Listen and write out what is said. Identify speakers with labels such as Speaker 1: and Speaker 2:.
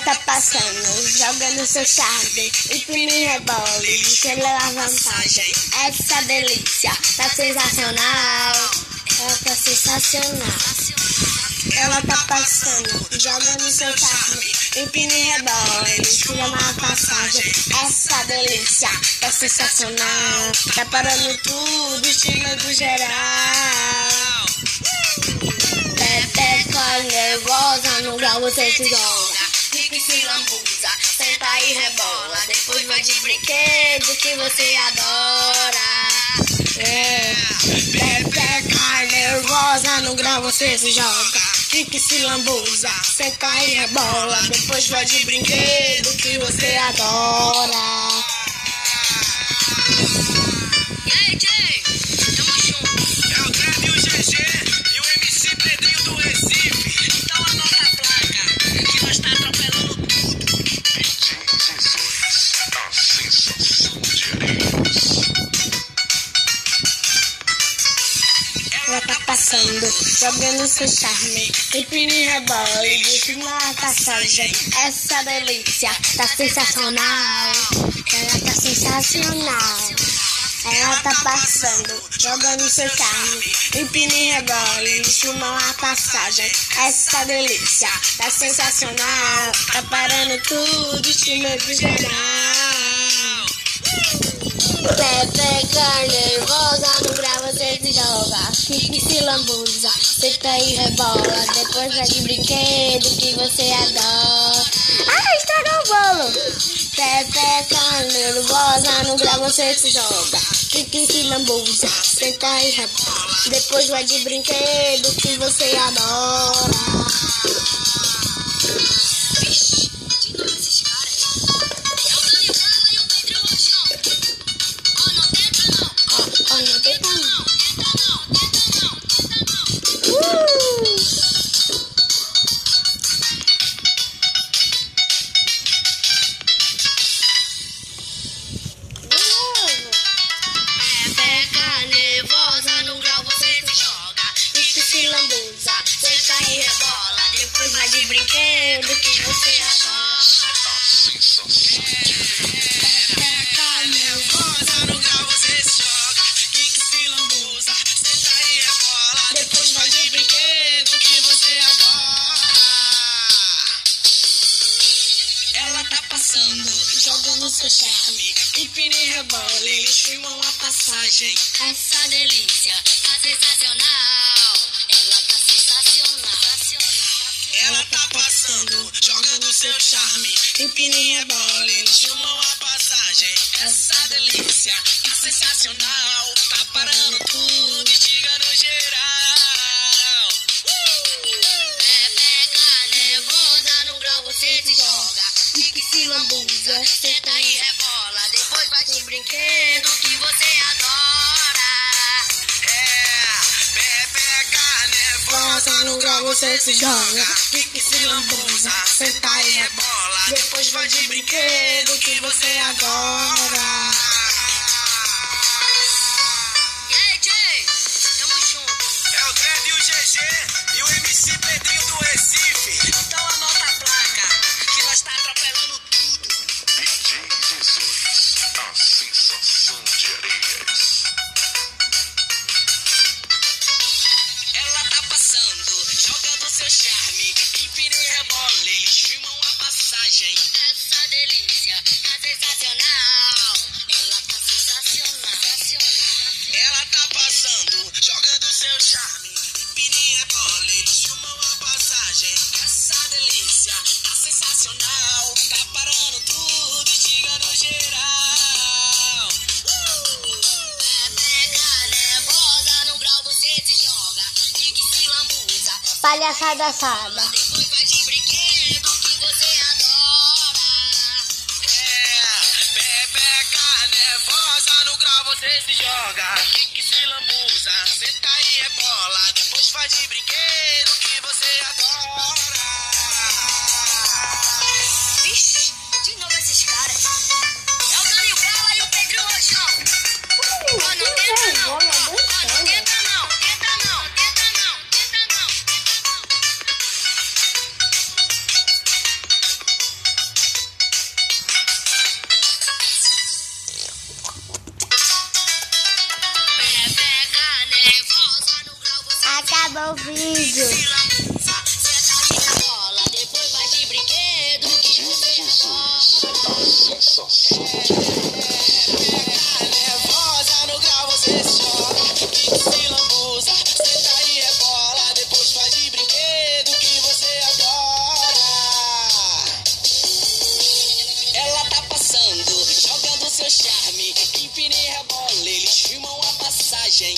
Speaker 1: tá passando, jogando seu charme, empina e rebola, e você leva vantagem. Essa delícia tá sensacional, ela tá sensacional. Ela tá passando, jogando seu charme, empina e rebola, e você leva passagem. Essa delícia tá sensacional, tá parando tudo, estima do geral. Pepeca nervosa, no grau você se joga, fica e se lambuza, senta e rebola, depois vai de brinquedo que você adora. Pepeca nervosa, no grau você se joga, fica e se lambuza, senta e rebola, depois vai de brinquedo que você adora.
Speaker 2: E aí, Jay? Tamo junto.
Speaker 3: É o Dread e o GG e o MC Pedrinho do Recife.
Speaker 2: Então anota a placa, que nós tá atropelando tudo.
Speaker 3: DJ Jesus, a sensação de Areias.
Speaker 1: Ela tá passando, jogando seu charme, empina e rebola, e deixa uma passagem. Essa delícia tá sensacional, ela tá sensacional. Ela tá passando, jogando seu charme, empina e rebola, e deixa uma passagem. Essa delícia tá sensacional, tá parando tudo, estima do geral. Pepeca nervosa, no grau você se joga, fica e se lambuza, senta e rebola, depois vai de brinquedo que você adora. Ah, estragou o bolo! Pepeca nervosa, no grau você se joga, fica e se lambuza, senta e rebola, depois vai de brinquedo que você adora.
Speaker 2: Vixe, de novo esses caras. É o Dani Gala e o Pedro Rochão. Ó, não tenta não.
Speaker 1: Ó, não tem
Speaker 2: Tenta não, tenta não, tenta não, tenta não. Pepeca nervosa, no grau você se joga,
Speaker 1: Fica e se lambuza,
Speaker 2: senta e rebola, depois vai de brinquedo que você adora.
Speaker 3: A sensação de
Speaker 1: pepeca nervosa,
Speaker 3: no grau você se joga, fica e se lambuza, senta e rebola, depois vai de brinquedo que você adora. Ela tá passando,
Speaker 1: jogando seu charme,
Speaker 3: empina e rebola, e estima uma passagem.
Speaker 2: Essa delícia tá sensacional, ela tá sensacional.
Speaker 3: Ela tá passando, jogando seu charme, empina e rebola, e estima uma passagem. Essa delícia tá sensacional, tá parando tudo, instiga no geral.
Speaker 2: Pepeca nervosa, no grau você se joga,
Speaker 1: fica e se lambuza,
Speaker 2: senta e rebola, depois vai de brinquedo que você adora.
Speaker 3: Pepeca nervosa,
Speaker 1: no grau você se joga, fica e se lambuza, senta e rebola,
Speaker 3: depois vai de brinquedo que você adora.
Speaker 2: E aí, Jay? Tamo junto.
Speaker 3: É o Dread e o GG e o MC Pedrinho do Recife.
Speaker 2: Então anota a placa, que nós tá atropelando tudo.
Speaker 3: DJ Jesus, a sensação de Areias. Ela tá passando, jogando seu charme, empina e rebola, e estima uma passagem.
Speaker 2: Essa delícia tá sensacional, ela tá sensacional.
Speaker 3: Ela tá passando, jogando seu charme, empina e rebola, e estima uma passagem. Essa delícia tá sensacional, tá parando tudo, instiga no geral.
Speaker 2: Pepeca nervosa, no grau você se joga, fica e se lambuza,
Speaker 1: palhaçada assada.
Speaker 2: depois vai de brinquedo que você adora.
Speaker 3: Pepeca nervosa, no grau você se joga, fica e se lambuza, senta e rebola, depois faz de brinquedo que você adora.
Speaker 2: Vixe, de novo esses caras. É o Dani Gala e o Pedro Rochão. Ó, não tenta não. Ó, não tenta não. Tenta não. Tenta não. Tenta não. Tenta não.
Speaker 3: seu charme, empina e rebola, eles filmam a passagem.